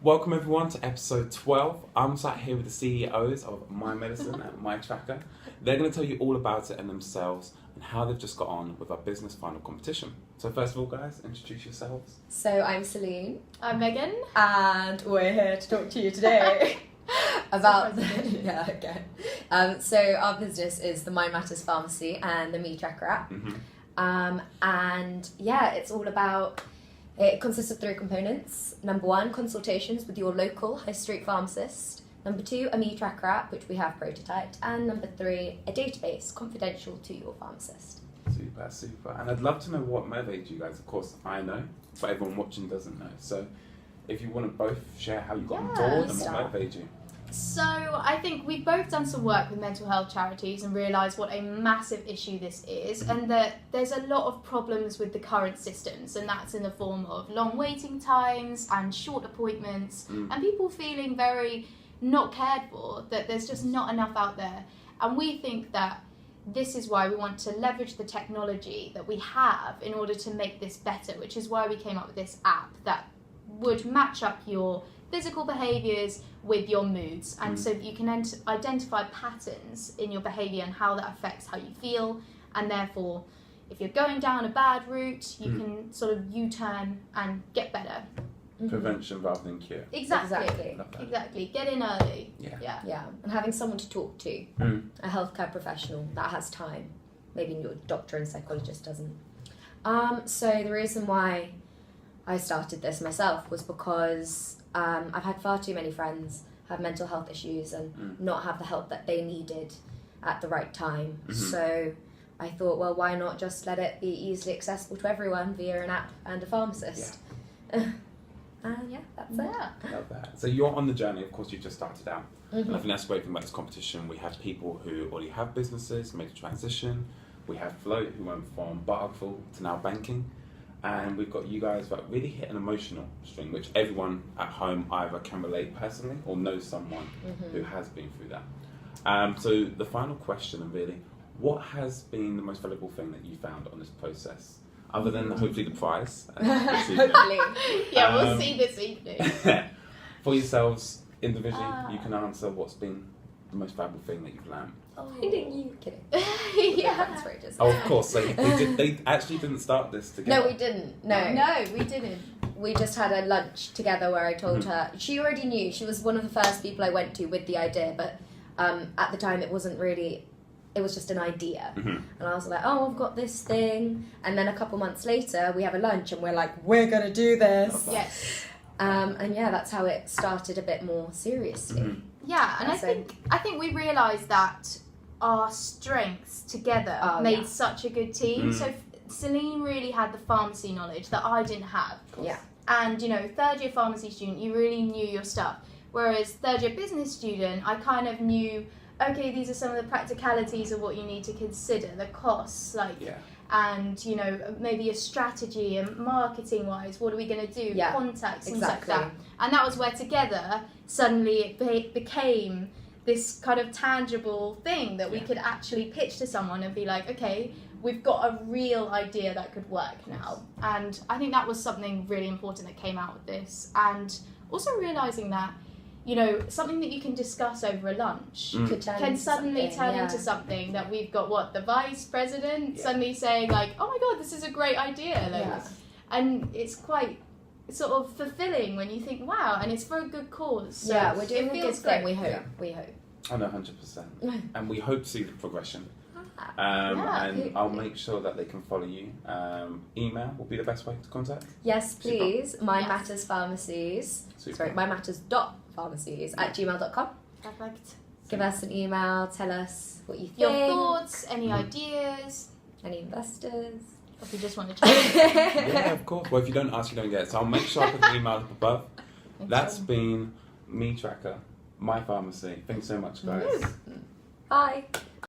welcome everyone to episode 12. I'm sat here with the CEOs of My Medicine and meTracker. They're going to tell you all about it and themselves and how they've just got on with our business final competition. So first of all, guys, introduce yourselves. So I'm Celine. I'm Megan. And we're here to talk to you today about so our business is the MindMatters Pharmacy and the meTracker app. And yeah, it's all about, it consists of 3 components. Number 1, consultations with your local high street pharmacist. Number 2, a meTracker app, which we have prototyped. And number 3, a database confidential to your pharmacist. Super. And I'd love to know what motivated you guys. Of course, I know, but everyone watching doesn't know. So if you want to both share how you got on board and what motivated you. So I think we've both done some work with mental health charities and realised what a massive issue this is, and that there's a lot of problems with the current systems, and that's in the form of long waiting times and short appointments and people feeling very not cared for, that there's just not enough out there. And we think that this is why we want to leverage the technology that we have in order to make this better, which is why we came up with this app that would match up your physical behaviours with your moods, and so that you can identify patterns in your behaviour and how that affects how you feel, and therefore if you're going down a bad route you can sort of U-turn and get better. Prevention rather than cure. Exactly. Get in early. Yeah. And having someone to talk to, a healthcare professional that has time. Maybe your doctor and psychologist doesn't. So the reason why I started this myself was because I've had far too many friends have mental health issues and not have the help that they needed at the right time. So I thought, well, why not just let it be easily accessible to everyone via an app and a pharmacist? And that's it. I love that. So you're on the journey, of course, you've just started out. And I think that's the great thing about this competition. We have people who already have businesses, made a transition. We have Float, who went from Barkful to now banking. And we've got you guys that really hit an emotional string, which everyone at home either can relate personally or knows someone who has been through that. So the final question, really, what has been the most valuable thing that you found on this process? Other than hopefully the prize. Hopefully. We'll see this evening. For yourselves, individually, you can answer what's been the most valuable thing that you've learned. You kidding? That's very just. Oh, of course. They actually didn't start this together. No, we didn't. No, we didn't. We just had a lunch together where I told her. She already knew. She was one of the first people I went to with the idea, but at the time it wasn't really. It was just an idea. And I was like, oh, I've got this thing. And then a couple months later, we have a lunch and we're like, we're going to do this. Yes. And that's how it started a bit more seriously. Yeah, and I think we realised that our strengths together made such a good team. So Celine really had the pharmacy knowledge that I didn't have. Yeah. And, third year pharmacy student, you really knew your stuff. Whereas third year business student, I kind of knew, okay, these are some of the practicalities of what you need to consider, the costs, and, maybe a strategy and marketing-wise, what are we going to do, contacts, things like that. And that was where together, suddenly it became this kind of tangible thing that we could actually pitch to someone and be like, okay, we've got a real idea that could work now. And I think that was something really important that came out of this. And also realising that, something that you can discuss over a lunch can suddenly turn into something that we've got, the vice president suddenly saying like, oh my God, this is a great idea. And it's quite sort of fulfilling when you think, wow, and it's for a good cause. So we're doing a good thing, we hope. I know, 100%. And we hope to see the progression. And I'll make sure that they can follow you. Email will be the best way to contact? Yes, please. MindMatters Pharmacies. Sorry, MindMatters.pharmacies @gmail.com. Perfect. Give us an email, tell us what you think. Your thoughts, any ideas. Any investors. If you just want to chat. Yeah, of course. Well, if you don't ask, you don't get it. So I'll make sure I put the email up above. That's been meTracker, My Pharmacy. Thanks so much, guys. Bye.